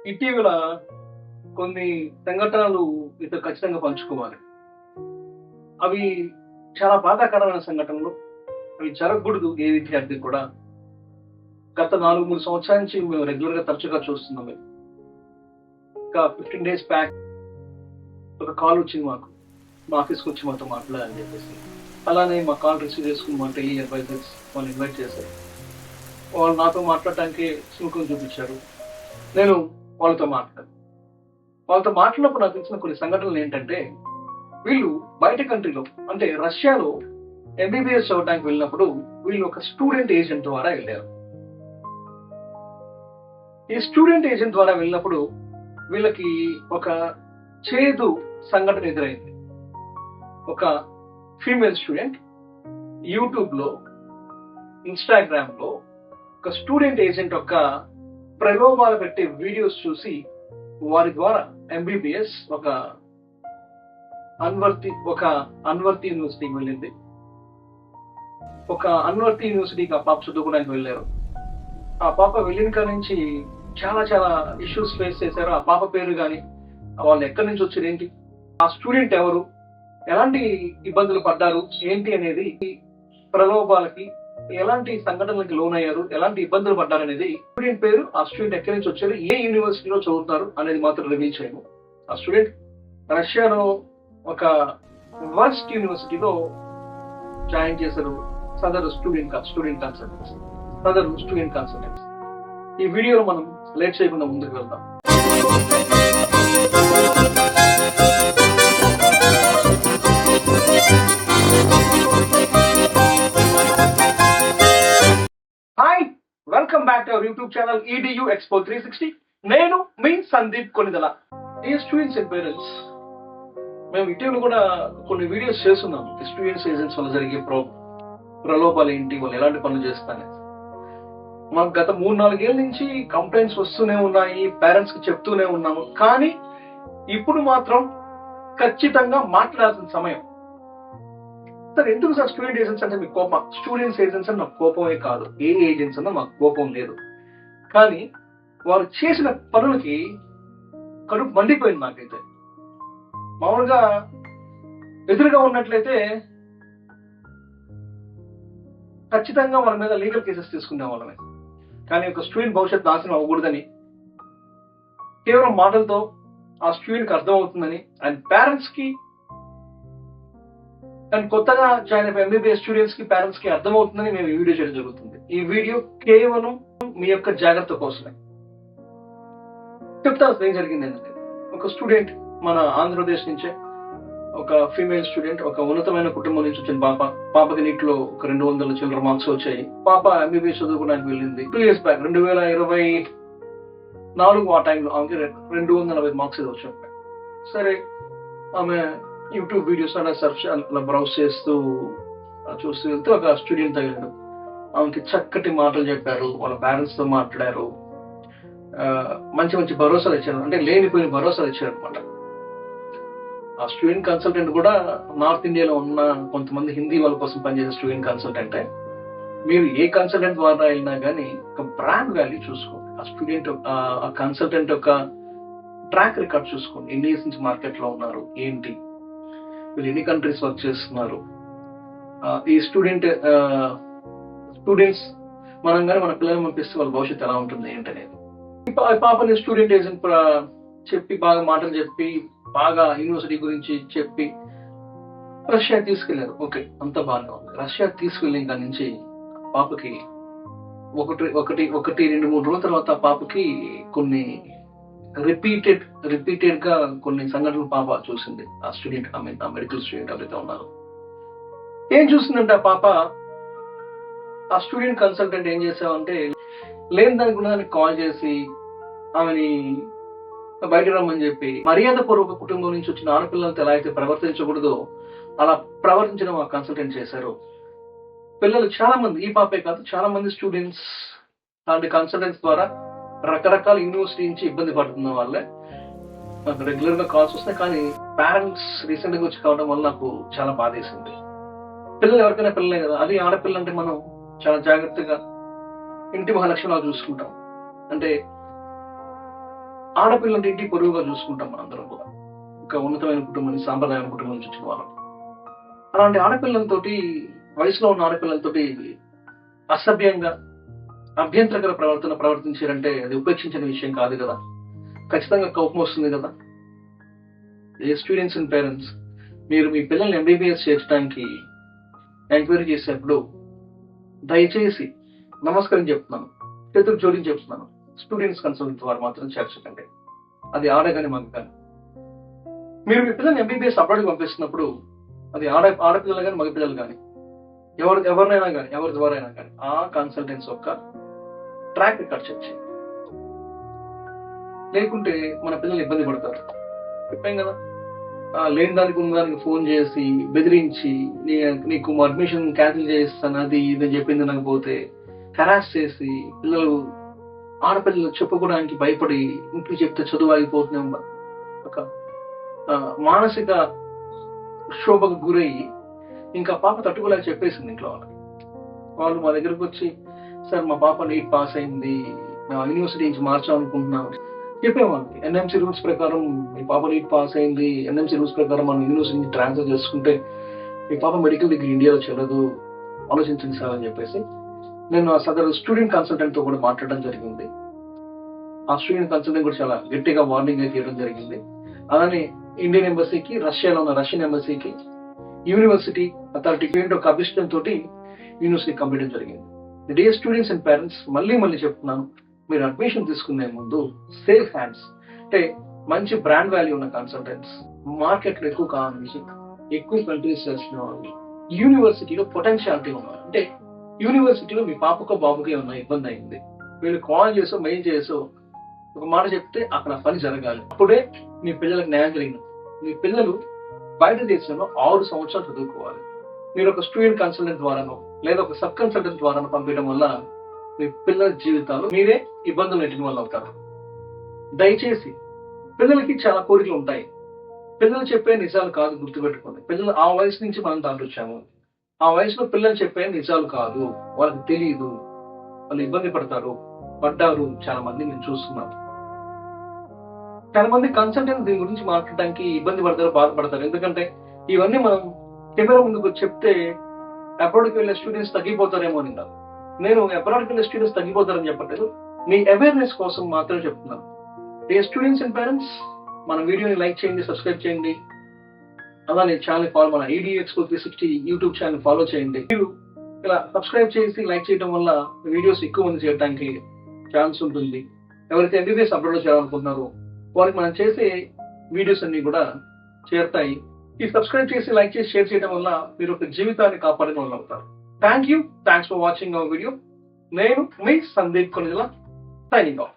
ఇటీవల కొన్ని సంఘటనలు మీతో ఖచ్చితంగా పంచుకోవాలి. అవి చాలా బాధాకరమైన సంఘటనలు. అవి జరగకూడదు ఏ విద్యార్థికి కూడా. గత 4, 3 సంవత్సరాల నుంచి మేము రెగ్యులర్‌గా తరచుగా చూస్తున్నాం మేము. ఒక 15 డేస్ బ్యాక్ ఒక కాల్ వచ్చింది మాకు. మా ఆఫీస్‌కొచ్చి మాతో మాట్లాడాలని చెప్పేసి. అలానే మా కాల్ రిసీవ్ చేసుకుని మా టెలి అడ్వైజర్స్ వాళ్ళు ఇన్వైట్ చేశారు. వాళ్ళు నాతో మాట్లాడటానికి సుముఖం చూపించారు. నేను వాళ్ళతో మాట్లాడాను. వాళ్ళతో మాట్లాడినప్పుడు నాకు తెలిసిన కొన్ని సంఘటనలు ఏంటంటే, వీళ్ళు బయట కంట్రీలో అంటే రష్యాలో ఎంబీబీఎస్ చదవడానికి వెళ్ళినప్పుడు వీళ్ళు ఒక స్టూడెంట్ ఏజెంట్ ద్వారా వెళ్ళారు. ఈ స్టూడెంట్ ఏజెంట్ ద్వారా వెళ్ళినప్పుడు వీళ్ళకి ఒక చేదు సంఘటన ఎదురైంది. ఒక ఫీమేల్ స్టూడెంట్ యూట్యూబ్ లో, ఇన్స్టాగ్రామ్ లో ఒక స్టూడెంట్ ఏజెంట్ యొక్క ప్రలోభాలు పెట్టే వీడియోస్ చూసి వారి ద్వారా ఎంబీబీఎస్ ఒక అన్వర్తి యూనివర్సిటీకి వెళ్ళింది. ఒక అన్వర్తి యూనివర్సిటీకి ఆ పాప చదువుకోవడానికి వెళ్ళారు. ఆ పాప వెళ్ళిన కాడి నుంచి చాలా చాలా ఇష్యూస్ ఫేస్ చేశారు. ఆ పాప పేరు కానీ, వాళ్ళు ఎక్కడి నుంచి వచ్చారు, ఏంటి, ఆ స్టూడెంట్ ఎవరు, ఎలాంటి ఇబ్బందులు పడ్డారు, ఏంటి అనేది, ప్రలోభాలకి ఎలాంటి సంఘటనలకు లోనయ్యారు, ఎలాంటి ఇబ్బందులు పడ్డారు అనేది, స్టూడెంట్ పేరు, ఆ స్టూడెంట్ ఎక్కడి నుంచి వచ్చారు, ఏ యూనివర్సిటీలో చదువుతారు అనేది మాత్రం రివీల్ చేయము. ఆ స్టూడెంట్ రష్యాలో ఒక వర్స్ట్ యూనివర్సిటీలో జాయిన్ చేశారు. సదరు స్టూడెంట్ కన్సల్టెంట్స్. ఈ వీడియోలో మనం లేట్ చేయకుండా ముందుకు వెళ్దాం. Hi, welcome back to our YouTube channel EDU Expo 360. నేను మీ సందీప్ కొనిదల. ఈ స్టూడెంట్స్ అండ్ పేరెంట్స్, మేము ఇటీవల కూడా కొన్ని వీడియోస్ చేస్తున్నాం. స్టూడెంట్స్ ఏజెంట్స్ వల్ల జరిగే ప్రలోభాలు ఏంటి, వాళ్ళు ఎలాంటి పనులు చేస్తారనేది. మాకు గత 3-4 ఏళ్ళ నుంచి కంప్లైంట్స్ వస్తూనే ఉన్నాయి, పేరెంట్స్ కి చెప్తూనే ఉన్నాము. కానీ ఇప్పుడు మాత్రం ఖచ్చితంగా మాట్లాడాల్సిన సమయం. సార్, ఎందుకు సార్ స్టూడెంట్ ఏజెంట్స్ అంటే మీకు కోపం? స్టూడెంట్స్ ఏజెంట్స్ అంటే నాకు కోపమే కాదు, ఏ ఏజెంట్స్ అన్నా మాకు కోపం లేదు. కానీ వారు చేసిన పనులకి కడుపు మండిపోయింది నాకైతే. మామూలుగా ఎదురుగా ఉన్నట్లయితే ఖచ్చితంగా వాళ్ళ మీద లీగల్ కేసెస్ తీసుకునే వాళ్ళమే. కానీ ఒక స్టూడెంట్ భవిష్యత్తు నాశనం అవ్వకూడదని, కేవలం మాటలతో ఆ స్టూడెంట్కి అర్థం అవుతుందని, అండ్ పేరెంట్స్ కి, అండ్ కొత్తగా జాయిన్ అయిన ఎంబీబీఎస్ స్టూడెంట్స్ కి, పేరెంట్స్ కి అర్థమవుతుందని మేము ఈ వీడియో చేయడం జరుగుతుంది. ఈ వీడియో కేవలం మీ యొక్క జాగ్రత్త కోసమే. చెప్తాను ఏం జరిగింది ఏంటంటే, ఒక స్టూడెంట్ మన ఆంధ్రప్రదేశ్ నుంచే, ఒక ఫీమేల్ స్టూడెంట్, ఒక ఉన్నతమైన కుటుంబం నుంచి వచ్చిన పాపకి నీటిలో ఒక 200 చిల్లర మార్క్స్ వచ్చాయి. పాప ఎంబీబీఎస్ చదువుకోవడానికి వెళ్ళింది. 2 years బ్యాక్, 2024 ఆ టైంలో ఆమెకి 240 మార్క్స్ ఏదో వచ్చాయి. సరే, ఆమె యూట్యూబ్ వీడియోస్ అలా సర్చ్ అలా బ్రౌజ్ చూస్తూ వెళ్తే ఒక స్టూడెంట్ తగిలాడు. ఆమెకి చక్కటి మాటలు చెప్పారు, వాళ్ళ పేరెంట్స్ తో మాట్లాడారు, మంచి మంచి భరోసాలు ఇచ్చారు, అంటే లేనిపోయిన భరోసాలు ఇచ్చారు అనమాట. ఆ స్టూడెంట్ కన్సల్టెంట్ కూడా నార్త్ ఇండియాలో ఉన్న కొంతమంది హిందీ వాళ్ళ కోసం పనిచేసే స్టూడెంట్ కన్సల్టెంటే. మీరు ఏ కన్సల్టెంట్ ద్వారా వెళ్ళినా కానీ ఒక బ్రాండ్ వాల్యూ చూసుకోండి. ఆ స్టూడెంట్, ఆ కన్సల్టెంట్ యొక్క ట్రాక్ రికార్డ్ చూసుకోండి. ఎన్ని ఇయర్స్ నుంచి మార్కెట్ లో ఉన్నారు, ఏంటి, వీళ్ళు ఎన్ని కంట్రీస్ వర్క్ చేస్తున్నారు, ఈ స్టూడెంట్స్ మనం కానీ మన పిల్లల్ని పంపిస్తే వాళ్ళ భవిష్యత్తు ఎలా ఉంటుంది ఏంటనేది. పాపని స్టూడెంట్ ఏజెంట్ చెప్పి, బాగా మాటలు చెప్పి, బాగా యూనివర్సిటీ గురించి చెప్పి రష్యా తీసుకెళ్లారు. ఓకే, అంత బాగానే ఉంది. రష్యా తీసుకెళ్ళిన దాని నుంచి పాపకి 2-3 రోజుల తర్వాత పాపకి కొన్ని రిపీటెడ్ గా కొన్ని సంఘటనలు పాప చూసింది. ఆ స్టూడెంట్, ఆ మెడికల్ స్టూడెంట్ ఎవరైతే ఉన్నారు, ఏం చూసిందంటే ఆ పాప, ఆ స్టూడెంట్ కన్సల్టెంట్ ఏం చేసావంటే, లేని దానికి ఉన్నదానికి కాల్ చేసి ఆమెని బయట రమ్మని చెప్పి, మర్యాద పూర్వక కుటుంబం నుంచి వచ్చిన ఆడపిల్లలతో ఎలా అయితే ప్రవర్తించకూడదో అలా ప్రవర్తించడం ఆ కన్సల్టెంట్ చేశారు. పిల్లలు చాలా మంది, ఈ పాపే కాదు, చాలా మంది స్టూడెంట్స్ అలాంటి కన్సల్టెంట్స్ ద్వారా రకరకాల యూనివర్సిటీ నుంచి ఇబ్బంది పడుతున్న వాళ్ళే నాకు రెగ్యులర్ గా కాల్స్ వస్తాయి. కానీ పేరెంట్స్ రీసెంట్ గా వచ్చి కావడం వల్ల నాకు చాలా బాధేసింది. పిల్లలు ఎవరికైనా పిల్లలే కదా, అది ఆడపిల్ల అంటే మనం చాలా జాగ్రత్తగా ఇంటి మహాలక్ష్మిలా చూసుకుంటాం. అంటే ఆడపిల్లంటే ఇంటి పొరుగుగా చూసుకుంటాం మనందరం కూడా. ఒక ఉన్నతమైన కుటుంబం, సాంప్రదాయమైన కుటుంబం నుంచి వచ్చిన వాళ్ళం. అలాంటి ఆడపిల్లలతోటి, వయసులో ఉన్న ఆడపిల్లలతోటి అసభ్యంగా, అభ్యంతరకర ప్రవర్తించారంటే అది ఉపేక్షించిన విషయం కాదు కదా. ఖచ్చితంగా కోపం వస్తుంది కదా. ఏ స్టూడెంట్స్ అండ్ పేరెంట్స్, మీరు మీ పిల్లల్ని ఎంబీబీఎస్ చేర్చడానికి ఎంక్వైరీ చేసేప్పుడు దయచేసి నమస్కారం చెప్తున్నాను, చేతులు జోడించి చెప్తున్నాను, స్టూడెంట్స్ కన్సల్టెంట్ వారు మాత్రం చేర్చకండి. అది ఆడగాని మగ కానీ. మీరు మీ పిల్లల్ని ఎంబీబీఎస్ అబ్రాడ్కి పంపిస్తున్నప్పుడు అది ఆడపిల్లలు కానీ మగపిల్లలు కానీ ఎవరినైనా కానీ ఎవరి ద్వారా అయినా కానీ ఆ కన్సల్టెంట్స్ యొక్క ట్రాక్ రికార్డ్ చెక్ చేయండి. లేకుంటే మన పిల్లలు ఇబ్బంది పడతారు. చెప్పాం కదా, లేని దానికి ఉన్న దానికి ఫోన్ చేసి బెదిరించి నీకు అడ్మిషన్ క్యాన్సిల్ చేస్తాను అది ఇది చెప్పింది అనకపోతే హెరాస్ చేసి ఆడపిల్లలు చెప్పుకోవడానికి భయపడి ఇంట్లో చెప్తే చదువు ఆగిపోతున్నాం, ఒక మానసిక క్షోభకు గురయ్యి ఇంకా పాప తట్టుకోలేక చెప్పేసింది ఇంట్లో వాళ్ళకి. వాళ్ళు మా దగ్గరకు వచ్చి, సార్ మా పాప నీట్ పాస్ అయింది, యూనివర్సిటీ నుంచి మార్చాలనుకుంటున్నాం చెప్పేవాళ్ళకి. ఎన్ఎంసీ రూల్స్ ప్రకారం మీ పాప నీట్ పాస్ అయింది, ఎన్ఎంసీ రూల్స్ ప్రకారం మనం యూనివర్సిటీ ట్రాన్స్ఫర్ చేసుకుంటే మీ పాప మెడికల్ డిగ్రీ ఇండియాలో చెల్లదు, ఆలోచించండి సార్ అని చెప్పేసి నేను ఆ సదరు స్టూడెంట్ కన్సల్టెంట్ తో కూడా మాట్లాడడం జరిగింది. ఆ స్టూడెంట్ కన్సల్టెంట్ కూడా చాలా గట్టిగా వార్నింగ్ అయితే ఇవ్వడం జరిగింది. అలానే ఇండియన్ ఎంబసీకి, రష్యాలో ఉన్న రష్యన్ ఎంబసీకి, యూనివర్సిటీ అథారిటీకి ఒక అభిష్టం తోటి యూనివర్సిటీ కంప్లీట్ జరిగింది. డియర్ స్టూడెంట్స్ అండ్ పేరెంట్స్, మళ్ళీ చెప్తున్నాను, మీరు అడ్మిషన్ తీసుకునే ముందు సేఫ్ హ్యాండ్స్, అంటే మంచి బ్రాండ్ వాల్యూ ఉన్న కన్సల్టెంట్స్, మార్కెట్లో ఎక్కువ కావాలి, ఎక్కువ కంట్రీస్ చేసిన వాళ్ళు, యూనివర్సిటీలో పొటెన్షియాలిటీ ఉన్నారు. అంటే యూనివర్సిటీలో మీ పాపకో బాబుకే ఉన్న ఇబ్బంది అయింది, వీళ్ళు కాల్ చేసో మెయిల్ చేసో ఒక మాట చెప్తే అక్కడ పని జరగాలి. అప్పుడే మీ పిల్లలకు న్యాయం జరిగినట్టు. మీ పిల్లలు బయట దేశంలో 6 సంవత్సరాలు చదువుకోవాలి. మీరు ఒక స్టూడెంట్ కన్సల్టెంట్ ద్వారానో లేదా ఒక సబ్ కన్సల్టెంట్ ద్వారానో పంపించడం వల్ల మీ పిల్లల జీవితాలు మీరే ఇబ్బందులు నెట్టిన వాళ్ళు అవుతారు. దయచేసి, పిల్లలకి చాలా కోరికలు ఉంటాయి, పిల్లలు చెప్పే నిజాలు కాదు, గుర్తుపెట్టుకోండి. పిల్లలు ఆ వయసు నుంచి మనం దాటొచ్చాము. ఆ వయసులో పిల్లలు చెప్పే నిజాలు కాదు, వాళ్ళకి తెలియదు, వాళ్ళు ఇబ్బంది పడ్డారు. చాలా మంది నేను చూస్తున్నాను. చాలా మంది కన్సల్టెంట్ దీని గురించి మాట్లాడడానికి ఇబ్బంది పడతారు, బాధపడతారు. ఎందుకంటే ఇవన్నీ మనం కెమెరా ముందుకు చెప్తే అబ్రాడ్కి వెళ్ళే స్టూడెంట్స్ తగ్గిపోతారేమో అని కాదు. నేను అబ్రాడ్కి వెళ్ళే స్టూడెంట్స్ తగ్గిపోతారని చెప్పట్లేదు, మీ అవేర్నెస్ కోసం మాత్రమే చెప్తున్నాను. ఏ స్టూడెంట్స్ అండ్ పేరెంట్స్, మన వీడియోని లైక్ చేయండి, సబ్స్క్రైబ్ చేయండి. అలానే ఛానల్ ఫాలో, మన EDU Expo 360 YouTube channel follow చేయండి. మీరు ఇలా సబ్స్క్రైబ్ చేసి లైక్ చేయడం వల్ల వీడియోస్ ఎక్కువ మంది చేయడానికి ఛాన్స్ ఉంటుంది. ఎవరైతే ఎంబీబీఎస్ అప్లోడ్ చేయాలనుకుంటున్నారో వాళ్ళకి మనం చేసే వీడియోస్ అన్ని కూడా చేరుతాయి. ఈ సబ్స్క్రైబ్ చేసి లైక్ చేసి షేర్ చేయడం వల్ల మీరు ఒక జీవితాన్ని కాపాడిన వాళ్ళు అవుతారు. Thanks for watching our video. నేను మీ సందీప్ కొనిదల, సైనింగ్ ఆఫ్.